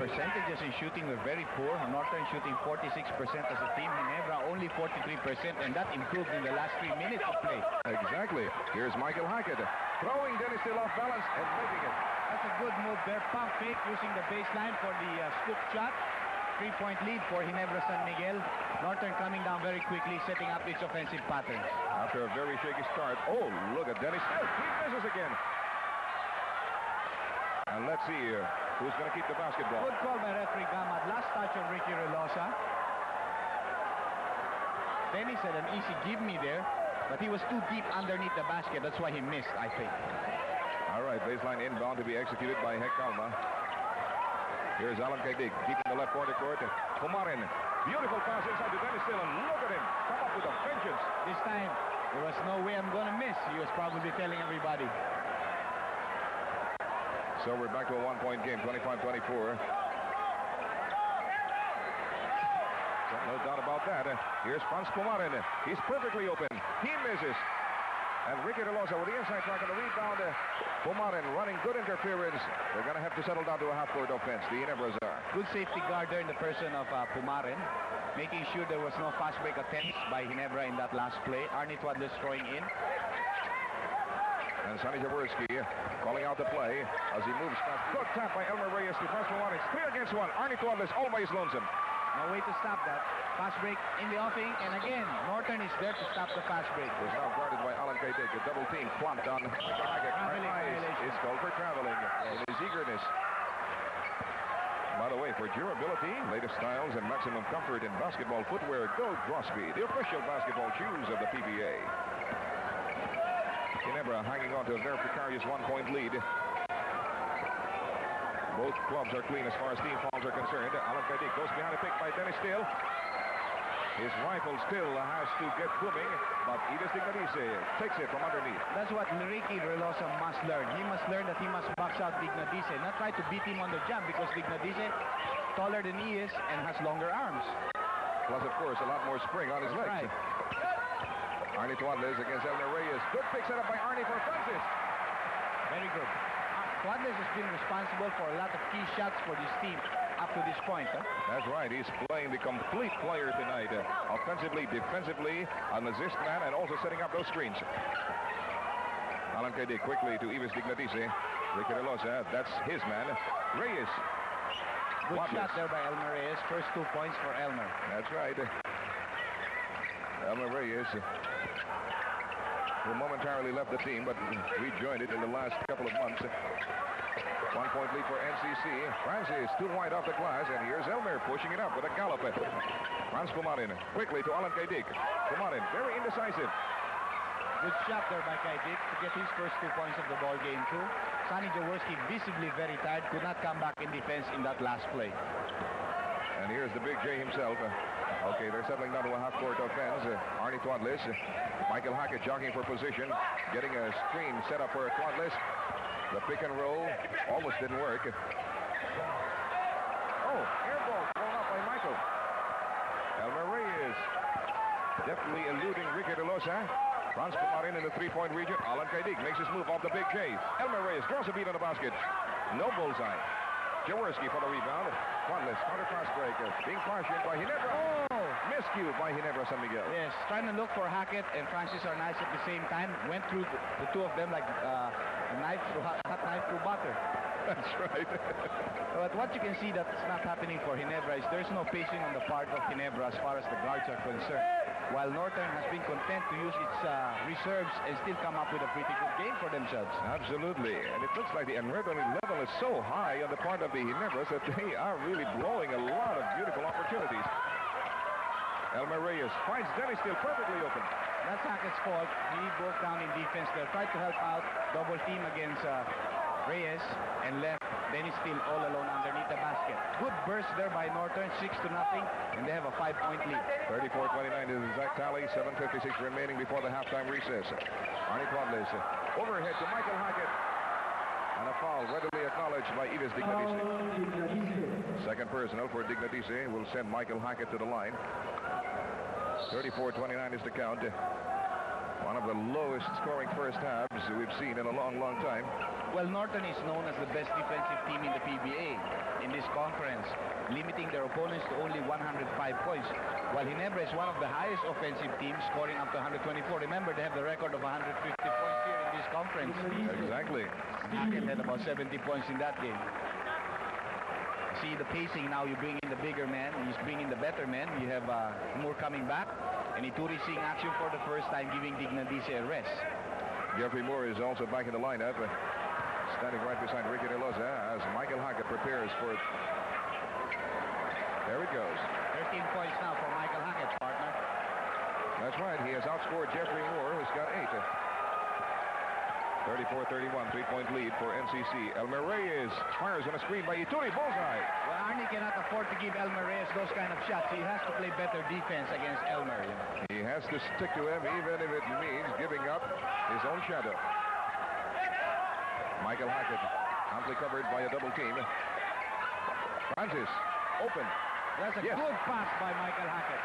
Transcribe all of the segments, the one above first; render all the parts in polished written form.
percentages in shooting were very poor. Northern shooting 46% as a team. Ginebra only 43%, and that improved in the last 3 minutes of play. Exactly. Here's Michael Hackett throwing Dennis still off balance and making it. That's a good move there. Pump fake using the baseline for the scoop shot. 3-point lead for Ginebra San Miguel. Northern coming down very quickly, setting up its offensive pattern. After a very shaky start. Oh, look at Dennis. He misses again. And let's see who's going to keep the basketball. Good call by referee Gamad. Last touch on Ricky Relosa. Dennis had an easy give me there, but he was too deep underneath the basket. That's why he missed, I think. All right, baseline inbound to be executed by Hek Kalma. Here's Alan Kaidig keeping the left corner court. Pumarin, beautiful pass inside to Dennis Still, and look at him come up with a vengeance. This time, there was no way I'm going to miss. He was probably telling everybody. So we're back to a one-point game, 25-24. No doubt about that. Here's Franz Pumarin. He's perfectly open. He misses. And Ricky Relosa with the inside track on the rebound. Pumarin running good interference. They're going to have to settle down to a half-court offense. The Ginebras are. Good safety guard there in the person of Pumarin, making sure there was no fast break attempts by Ginebra in that last play. Arnie Twadles throwing in. And Sonny Jaworski calling out the play as he moves past. Good tap by Elmer Reyes to Franz Pumarin. 3 against 1. Arnie Twadles always lonesome. No way to stop that. Fast break in the offing, and again, Northern is there to stop the fast break. Is now guarded by Alan Kaidig. A double team clumped on Hackett. It's called for traveling in his eagerness. By the way, for durability, latest styles, and maximum comfort in basketball footwear, go Grosby, the official basketball shoes of the PBA. Ginebra hanging on to a very precarious one-point lead. Both clubs are clean as far as team fouls are concerned. Alan Kaidig goes behind a pick by Dennis Still. His rifle still has to get booming, but Idis Dignadice takes it from underneath. That's what Ricky Relosa must learn. He must learn that he must box out Dignadice, not try to beat him on the jump, because Dignadice taller than he is and has longer arms. Plus, of course, a lot more spring on his legs. Right. Arnie Twadles against Elmer Reyes. Good pick set up by Arnie for Francis. Very good. Twadles has been responsible for a lot of key shots for this team up to this point. That's right. He's playing the complete player tonight. Offensively, defensively, an assist man, and also setting up those screens. Alan Kaidig quickly to Idis Dignadice. Ricky Relosa, that's his man. Reyes. Good shot there by Elmer Reyes. First 2 points for Elmer. That's right. Elmer Reyes, who momentarily left the team, but rejoined it in the last couple of months. 1-point lead for NCC. Francis too wide off the glass, and here's Elmer pushing it up with a gallop. Franz Pumarin quickly to Alan Kaidig. Pumarin very indecisive. Good shot there by Kaidig to get his first 2 points of the ball game too. Sonny Jaworski visibly very tired, could not come back in defense in that last play. And here's the big J himself. Okay, they're settling down to a half-court offense. Arnie Twadles. Michael Hackett jogging for position, getting a screen set up for Twadles. The pick and roll almost didn't work. Oh, air ball thrown up by Michael. Elmer Reyes deftly eluding Ricky Relosa. Franz Pumarin in the three-point region. Alan Kaidig makes his move off the big J. Elmer Reyes draws a beat on the basket. No bullseye. Jaworski for the rebound. Twadles, counter fast break. Being partial by Ginebra. Oh! Miscue by Ginebra San Miguel. Yes, trying to look for Hackett and Francis Arnaiz at the same time. Went through the two of them like a knife through hot knife through butter. That's right. But what you can see that's not happening for Ginebra is there's no patience on the part of Ginebra as far as the guards are concerned. While Northern has been content to use its reserves and still come up with a pretty good game for themselves. Absolutely. And it looks like the adrenaline level is so high on the part of the Ginebras that they are really blowing a lot of beautiful opportunities. Elmer Reyes finds Dennis still perfectly open. That's Hackett's fault. He broke down in defense there. Tried to help out. Double team against Reyes and left Dennis Steele all alone underneath the basket. Good burst there by Northern, 6-0, and they have a 5-point lead. 34-29 is the exact tally. 7:56 remaining before the halftime recess. Arnie Twadles overhead to Michael Hackett. And a foul readily acknowledged by Idis Dignadice. Second personal for Dignadice will send Michael Hackett to the line. 34-29 is the count. One of the lowest scoring first halves we've seen in a long, long time. Well, Norton is known as the best defensive team in the PBA in this conference, limiting their opponents to only 105 points, while Ginebra is one of the highest offensive teams, scoring up to 124. Remember, they have the record of 150 points here in this conference. Exactly. Hackett had about 70 points in that game. See the pacing now. You bring in the bigger man. He's bringing the better man. You have Moore coming back, and Ituri seeing action for the first time, giving Dignadice a rest. Jeffrey Moore is also back in the lineup, standing right beside Ricky De Loza as Michael Hackett prepares for it. There it goes. 13 points now for Michael Hackett's partner. That's right. He has outscored Jeffrey Moore, who's got 8. 34-31, 3-point lead for NCC. Elmer Reyes fires on a screen by Ituri. Bullseye. Well, Arnie cannot afford to give Elmer Reyes those kind of shots. He has to play better defense against Elmer. You know? He has to stick to him, even if it means giving up his own shadow. Michael Hackett, amply covered by a double team. Francis, open. That's a good pass by Michael Hackett.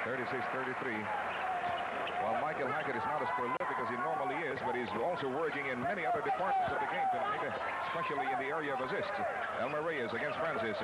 36-33. Well, Michael Hackett is not as prolific as he normally is, but he's also working in many other departments of the game tonight, especially in the area of assists. Elmer Reyes against Francis.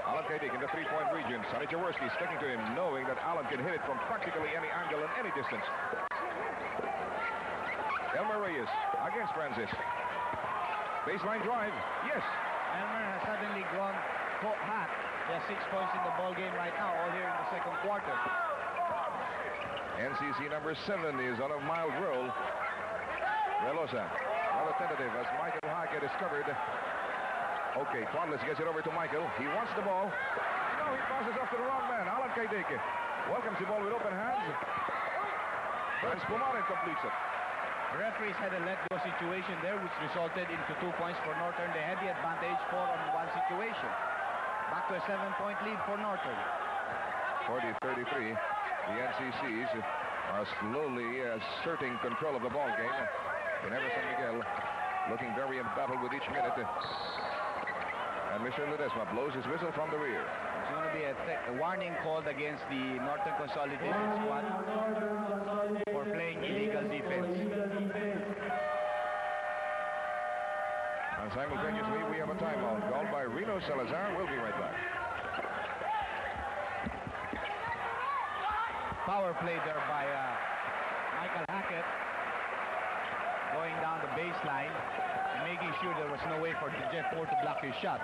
Alan Kaidik in the three-point region. Sonny Jaworski sticking to him, knowing that Alan can hit it from practically any angle and any distance. Elmer Reyes against Francis. Baseline drive. Yes. Elmer has suddenly gone hot. He has 6 points in the ball game right now, all here in the second quarter. NCC number 7 is on a mild roll. Relosa, rather tentative as Michael Hackett is covered. Okay, Twadless gets it over to Michael. He wants the ball. No, he passes off to the wrong man. Alan Kaidik welcomes the ball with open hands. And Spumarin completes it. The referees had a let-go situation there, which resulted into 2 points for Northern. They had the advantage 4-on-1 situation. Back to a 7-point lead for Northern. 40-33. The NCCs are slowly asserting control of the ball game. Ginebra San Miguel looking very embattled with each minute. And Mr. Ledesma blows his whistle from the rear. There's going to be a warning called against the Northern Consolidated squad for playing illegal defense. And simultaneously, we have a timeout called by Reno Salazar. We'll be right back. Power play there by Michael Hackett, going down the baseline and making sure there was no way for Jeff Moore to block his shot.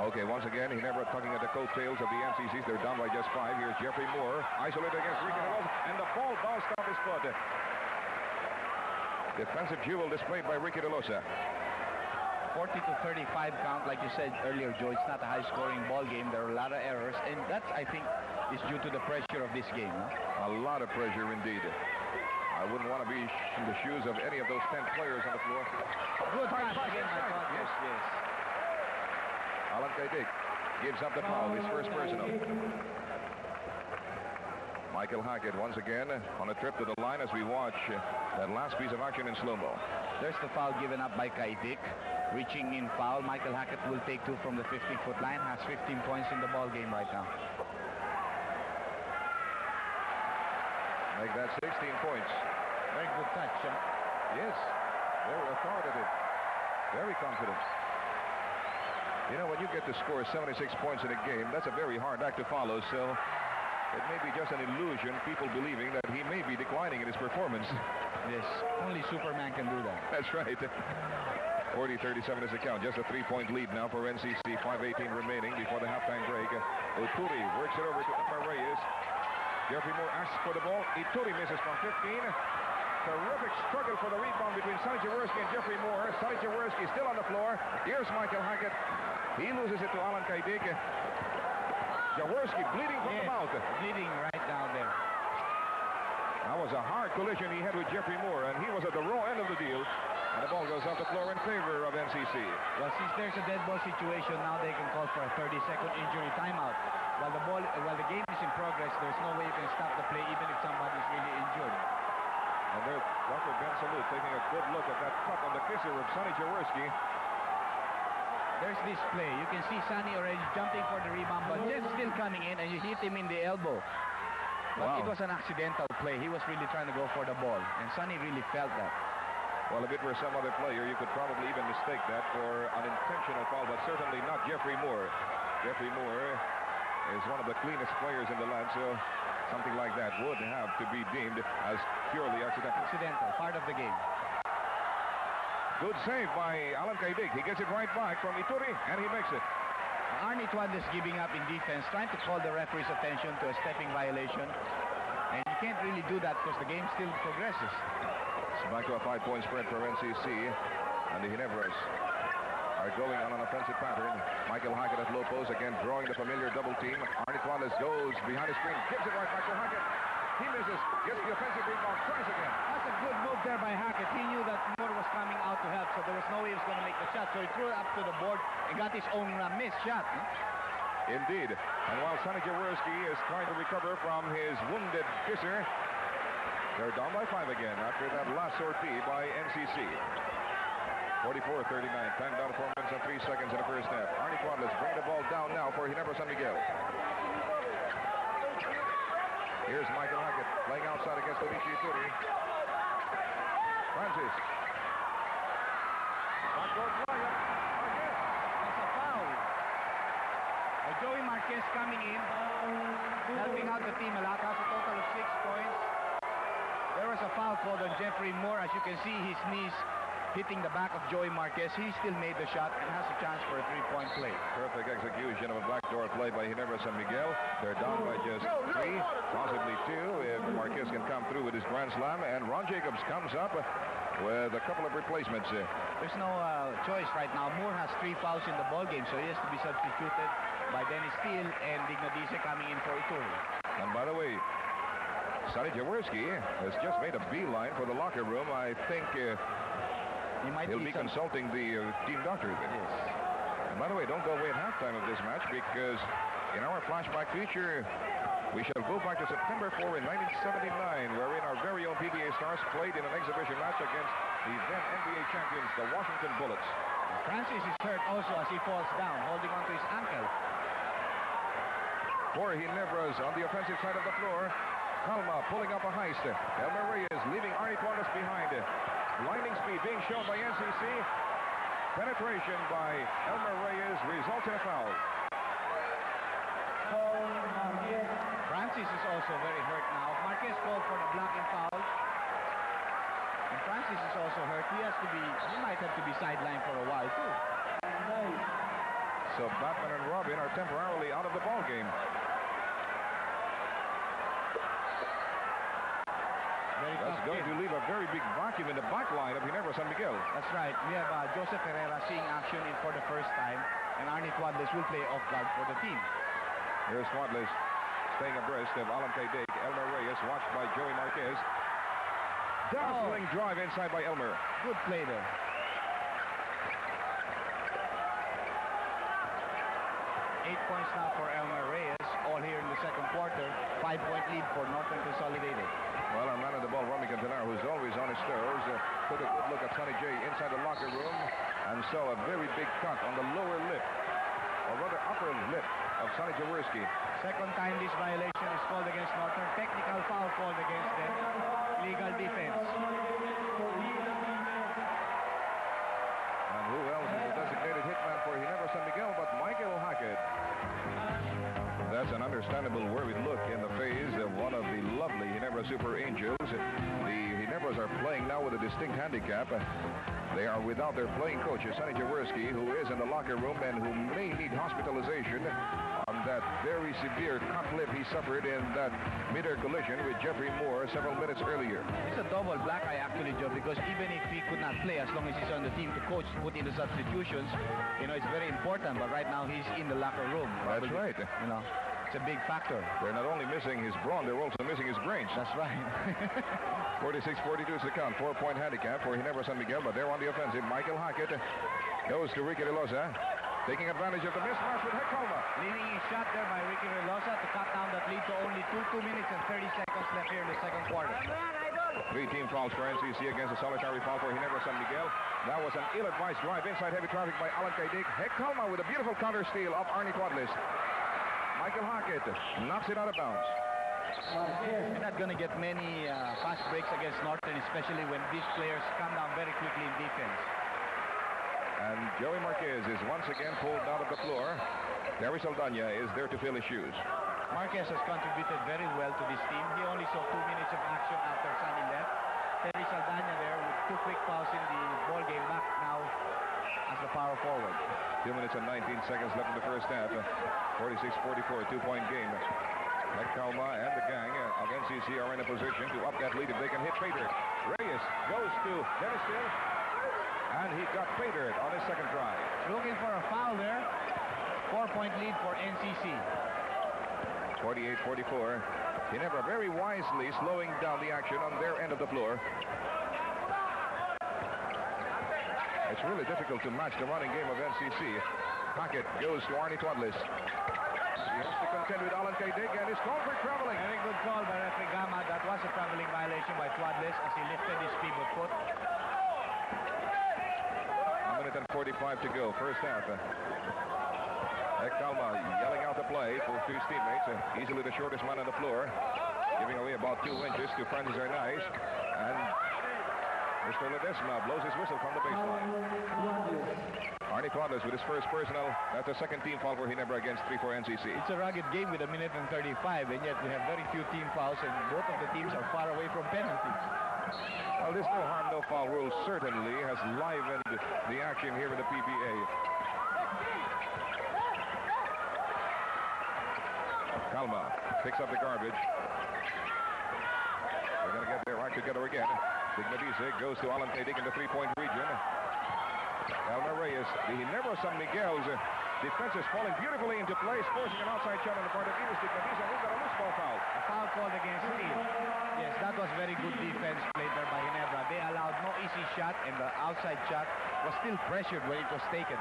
Okay, once again, Ginebra tugging at the coattails of the NCCs. They're down by just 5. Here's Jeffrey Moore, isolated against Ricky DeLoza, and the ball bounced off his foot. Defensive jewel displayed by Ricky DeLoza. 40-35 count, like you said earlier, Joe. It's not a high-scoring ball game. There are a lot of errors, and that's, I think, is due to the pressure of this game. A Huh? lot of pressure indeed. I wouldn't want to be in the shoes of any of those 10 players on the floor. Good pass again, my thought. Yes, yes. Alan Kaidik gives up the foul, his first personal. Michael Hackett once again on a trip to the line as we watch that last piece of action in slow-mo. There's the foul given up by Kaidik. Reaching in foul. Michael Hackett will take 2 from the 15-foot line. Has 15 points in the ball game right now. Make that 16 points. Very good touch, huh? Yes, very authoritative, very confident. You know, when you get to score 76 points in a game, that's a very hard act to follow, so it may be just an illusion, people believing that he may be declining in his performance. Yes, only Superman can do that. That's right. 40-37 is the count. Just a 3-point lead now for NCC. 5:18 remaining before the halftime break. Ituri works it over to Elmer Reyes. Jeffrey Moore asks for the ball. Ituri misses from 15. Terrific struggle for the rebound between Sonny Jaworski and Jeffrey Moore. Sonny Jaworski still on the floor. Here's Michael Hackett. He loses it to Alan Kaidik. Jaworski bleeding from the mouth. Bleeding right down there. That was a hard collision he had with Jeffrey Moore, and he was at the raw end of the deal. And the ball goes off the floor in favor of NCC. Well, since there's a dead ball situation, now they can call for a 30-second injury timeout. While the game is in progress, there's no way you can stop the play even if somebody's really injured. And there's Dr. Ben Salute taking a good look at that cut on the kisser of Sonny Jaworski. There's this play. You can see Sonny already jumping for the rebound, but just still coming in, and you hit him in the elbow. But it was an accidental play. He was really trying to go for the ball, and Sonny really felt that. Well, if it were some other player, you could probably even mistake that for an intentional foul, but certainly not Jeffrey Moore. Jeffrey Moore is one of the cleanest players in the land, so something like that would have to be deemed as purely accidental. Accidental, part of the game. Good save by Alan Kaidig. He gets it right back from Ituri, and he makes it. Arnie Tuan is giving up in defense, trying to call the referee's attention to a stepping violation. And you can't really do that because the game still progresses. So back to a 5-point spread for NCC, and the Ginebras are going on an offensive pattern. Michael Hackett at low post, again drawing the familiar double team. Arnie Tuan goes behind the screen, gives it right back to Hackett. He misses, gets the offensive rebound, tries again. That's a good move there by Hackett. He knew that Moore was coming out to help, so there was no way he was going to make the shot. So he threw it up to the board and got his own missed shot. Indeed. And while Sonny Jaworski is trying to recover from his wounded kisser, they're down by 5 again after that last sortie by NCC. 44-39. Time down to 4 minutes and 3 seconds in the first half. Arnie Quadlis bringing the ball down now for Ginebra San Miguel. Here's Michael Hackett playing outside against Onishi Ituri. Francis. Backdoor fly-up. That's a foul. Joey Marquez coming in, helping out the team a lot. Has a total of 6 points. There was a foul called on Jeffrey Moore. As you can see, his knees hitting the back of Joey Marquez. He still made the shot and has a chance for a 3-point play. Perfect execution of a backdoor play by Ginebra San Miguel. They're down by just 3, possibly 2 if Marquez can come through with his grand slam. And Ron Jacobs comes up with a couple of replacements. There's no choice right now. Moore has 3 fouls in the ball game, so he has to be substituted by Dennis Steele and Dignadice coming in for Ituri. And by the way, Sonny Jaworski has just made a beeline for the locker room. I think he'll be consulting the team doctor. Yes. And by the way, don't go away at halftime of this match, because in our flashback feature, we shall go back to September 4 in 1979, wherein our very own PBA Stars played in an exhibition match against the then NBA champions, the Washington Bullets. Francis is hurt also as he falls down, holding on to his ankle. For Ginebras on the offensive side of the floor, Calma pulling up a heist. Elmer Reyes leaving Arnie Tuan behind. Blinding speed being shown by NCC. Penetration by Elmer Reyes results in a foul. Francis is also very hurt now. Marquez called for the blocking foul. And Francis is also hurt. He might have to be sidelined for a while too. So Batman and Robin are temporarily out of the ball game. That's going to leave a very big vacuum in the back line of Ginebra San Miguel. That's right. We have Joseph Herrera seeing action in for the first time, and Arnie Tuadles will play off guard for the team. Here's Tuadles staying abreast of Alan Kaidig. Elmer Reyes watched by Joey Marquez. Dazzling drive inside by Elmer. Good play there. Eight points now for Elmer Reyes, all here in the second quarter. 5-point lead for Northern Consolidated. Well, our man on the ball, Romy Cantanar, who's always on his toes, took a good look at Sonny J inside the locker room and saw a very big cut on the lower lip, or rather upper lip, of Sonny Jaworski. Second time this violation is called against Northern. Technical foul called against them. Legal defense. And who else is the designated hitman for Ginebra San Miguel but Michael Hackett? That's an understandable worried look in the face of one of the lovely Ginebra Super Angels. The Ginebras are playing now with a distinct handicap. They are without their playing coach, Sonny Jaworski, who is in the locker room and who may need hospitalization on that very severe cut lip he suffered in that mid-air collision with Jeffrey Moore several minutes earlier. It's a double black eye actually, Joe, because even if he could not play, as long as he's on the team to coach, put in the substitutions, you know, it's very important. But right now he's in the locker room. That's right. You know, it's a big factor. They're not only missing his brawn, they're also missing his brains. That's right. 46-42 is the count. 4-point handicap for Ginebra San Miguel, but they're on the offensive. Michael Hackett goes to Ricky Relosa, taking advantage of the mismatch with Hecalma. Leading his shot there by Ricky Relosa to cut down that lead to only 2 minutes and 30 seconds left here in the second quarter. 3 team fouls for NCC against a solitary foul for Ginebra San Miguel. That was an ill-advised drive inside heavy traffic by Alan Kaidig. Hecalma with a beautiful counter steal of Arnie Tuadles. Michael Hackett knocks it out of bounds. You're not going to get many fast breaks against Northern, especially when these players come down very quickly in defense. And Joey Marquez is once again pulled out of the floor. Terry Saldana is there to fill his shoes. Marquez has contributed very well to this team. He only saw 2 minutes of action after Sonny left. Terry Saldana there with 2 quick fouls in the ball game, back now as the power forward. 2 minutes and 19 seconds left in the first half. 46-44, 2-point game. Kalma and the gang of NCC are in a position to up that lead if they can hit Fader. Reyes goes to Dennis Hill, and he got Fader on his second try. Looking for a foul there. 4-point lead for NCC. 48-44. Ginebra very wisely slowing down the action on their end of the floor. It's really difficult to match the running game of NCC. Pocket goes to Arnie Twadlis. He has to contend with Alan K. Dick, and is called for traveling. Very good call by referee Gama. That was a traveling violation by Twadlis as he lifted his feeble foot. 1 minute and 45 to go, first half. Kalma yelling out the play for his teammates. Easily the shortest man on the floor, giving away about 2 inches to Francis Arnaiz. And Mr. Ledesma blows his whistle from the baseline. Arnie Twadlis with his first personal. That's a second team foul for Ginebra against 3-4 NCC. It's a rugged game with 1 minute and 35, and yet we have very few team fouls, and both of the teams are far away from penalties. Well, this no harm, no foul rule certainly has livened the action here in the PBA. Kalma picks up the garbage. They're going to get their act together again. Dignadise goes to Alan K. Dick in the 3-point region. Elmer Reyes, the Ginebra San Miguel's defense is falling beautifully into place, forcing an outside shot on the part of Enos Dignadise, and we've got a loose ball foul. A foul called against Steele. Yes, that was very good defense played there by Ginebra. They allowed no easy shot, and the outside shot was still pressured when it was taken.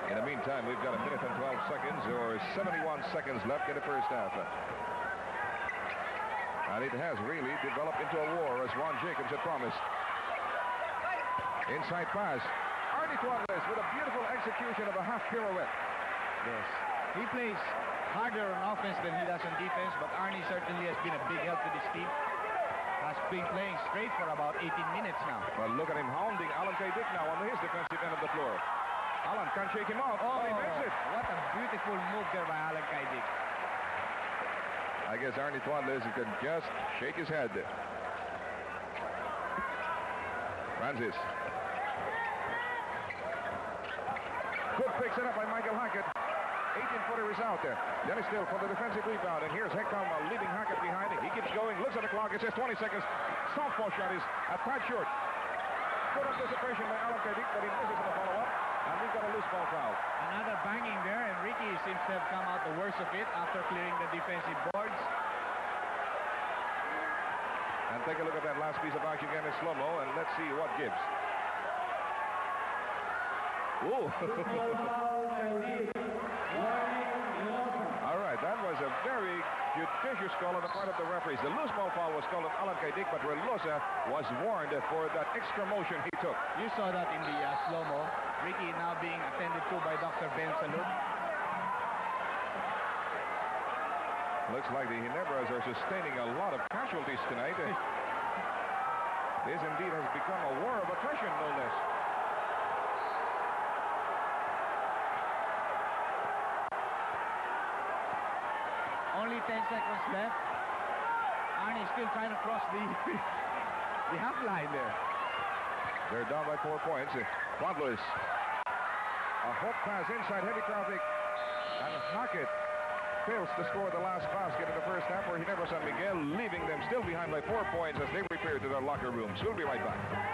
In the meantime, we've got 1 minute and 12 seconds, or 71 seconds left in the first half. And it has really developed into a war, as Ron Jacobs had promised. Inside pass. Arnie Twadlis with a beautiful execution of a half pirouette. Yes. He plays harder on offense than he does on defense, but Arnie certainly has been a big help to this team. Has been playing straight for about 18 minutes now. Well, look at him hounding Alan K. Dick now on his defensive end of the floor. Alan can't shake him off. Oh, he makes it. What a beautiful move there by Alan K. Dick. I guess Arnie Twadlis could just shake his head. Francis. Good pick set up by Michael Hackett. 18-footer is out there. Dennis Still for the defensive rebound. And here's Hekama leaving Hackett behind. He keeps going, looks at the clock. It says 20 seconds. Softball shot is a tad short. Good anticipation by Alan K. Dick, but he misses in the follow-up. And we've got a loose ball foul. Another banging there, and Ricky seems to have come out the worst of it after clearing the defensive boards. And take a look at that last piece of action again in slow-mo, and let's see what gives. Ooh. All right, that was a very judicious call on the part of the referees. The loose ball foul was called on Alan K. Dick, but Relosa was warned for that extra motion he took. You saw that in the slow-mo. Ricky now being attended to by Dr. Ben Salud. Looks like the Ginebras are sustaining a lot of casualties tonight. This indeed has become a war of attrition, no less. Only 10 seconds left. Arnie still trying to cross the half line there. They're down by 4 points. Twadlis. A hook pass inside heavy traffic. And Hackett fails to score the last basket in the first half, where Ginebra San Miguel leaving them still behind by 4 points as they repair to their locker rooms. We'll be right back.